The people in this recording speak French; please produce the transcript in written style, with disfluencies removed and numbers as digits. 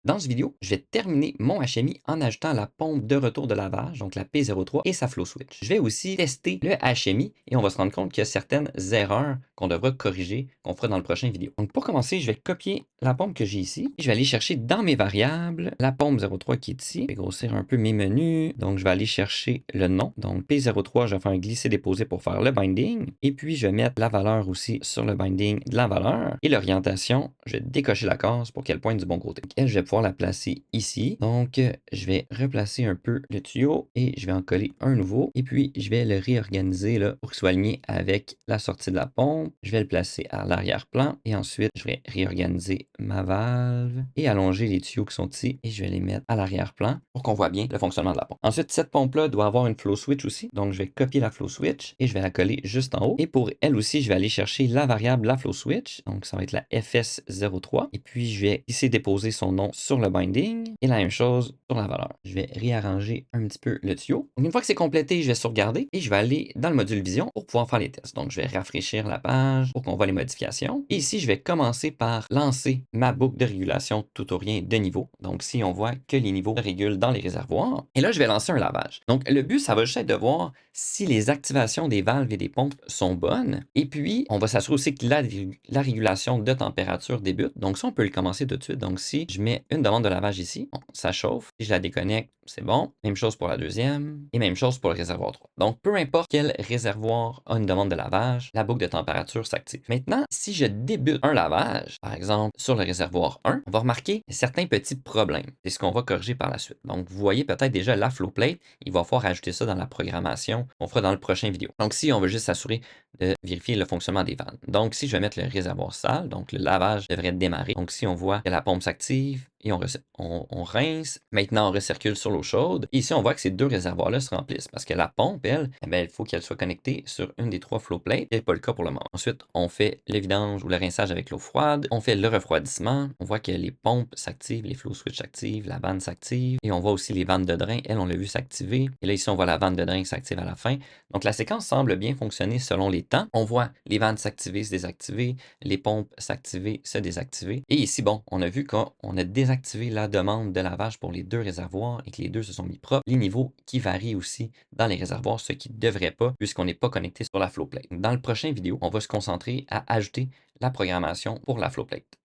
Dans cette vidéo, je vais terminer mon HMI en ajoutant la pompe de retour de lavage, donc la P03 et sa flow switch. Je vais aussi tester le HMI et on va se rendre compte qu'il y a certaines erreurs qu'on devra corriger, qu'on fera dans le prochain vidéo. Donc pour commencer, je vais copier la pompe que j'ai ici et je vais aller chercher dans mes variables la pompe 03 qui est ici. Je vais grossir un peu mes menus, donc je vais aller chercher le nom. Donc P03, je vais faire un glisser-déposer pour faire le binding et puis je vais mettre la valeur aussi sur le binding de la valeur et l'orientation, je vais décocher la case pour qu'elle pointe du bon côté. Elle, je vais pouvoir la placer ici. Donc, je vais replacer un peu le tuyau et je vais en coller un nouveau. Et puis, je vais le réorganiser là, pour qu'il soit aligné avec la sortie de la pompe. Je vais le placer à l'arrière-plan et ensuite, je vais réorganiser ma valve et allonger les tuyaux qui sont ici et je vais les mettre à l'arrière-plan pour qu'on voit bien le fonctionnement de la pompe. Ensuite, cette pompe-là doit avoir une flow switch aussi. Donc, je vais copier la flow switch et je vais la coller juste en haut. Et pour elle aussi, je vais aller chercher la variable la flow switch. Donc, ça va être la FS03. Et puis, je vais ici déposer son nom sur le binding et la même chose sur la valeur. Je vais réarranger un petit peu le tuyau. Donc, une fois que c'est complété, je vais sauvegarder et je vais aller dans le module vision pour pouvoir faire les tests. Donc, je vais rafraîchir la page pour qu'on voit les modifications. Et ici, je vais commencer par lancer ma boucle de régulation tout ou rien de niveau. Donc, si on voit que les niveaux régulent dans les réservoirs. Et là, je vais lancer un lavage. Donc, le but, ça va juste être de voir si les activations des valves et des pompes sont bonnes. Et puis, on va s'assurer aussi que la régulation de température débute. Donc, ça, on peut le commencer tout de suite. Donc, si je mets une demande de lavage ici, bon, ça chauffe. Si je la déconnecte, c'est bon. Même chose pour la deuxième. Et même chose pour le réservoir 3. Donc, peu importe quel réservoir a une demande de lavage, la boucle de température s'active. Maintenant, si je débute un lavage, par exemple sur le réservoir 1, on va remarquer certains petits problèmes. C'est ce qu'on va corriger par la suite. Donc, vous voyez peut-être déjà la flow plate. Il va falloir ajouter ça dans la programmation qu'on fera dans le prochain vidéo. Donc, si on veut juste s'assurer de vérifier le fonctionnement des vannes. Donc, si je vais mettre le réservoir sale, donc le lavage devrait démarrer. Donc, si on voit que la pompe s'active et on rince, maintenant on recircule sur l'eau chaude. Et ici, on voit que ces deux réservoirs-là se remplissent parce que la pompe, elle, eh bien, il faut qu'elle soit connectée sur une des trois flow plates. Ce n'est pas le cas pour le moment. Ensuite, on fait le vidange ou le rinçage avec l'eau froide. On fait le refroidissement. On voit que les pompes s'activent, les flow switch s'activent, la vanne s'active. Et on voit aussi les vannes de drain. Elle, on l'a vu s'activer. Et là, ici, on voit la vanne de drain qui s'active à la fin. Donc, la séquence semble bien fonctionner selon les temps. On voit les vannes s'activer, se désactiver, les pompes s'activer, se désactiver. Et ici, bon, on a vu qu'on a désactivé la demande de lavage pour les deux réservoirs et que les deux se sont mis propres. Les niveaux qui varient aussi dans les réservoirs, ce qui ne devrait pas puisqu'on n'est pas connecté sur la flow plate. Dans le prochain vidéo, on va se concentrer à ajouter la programmation pour la flow plate.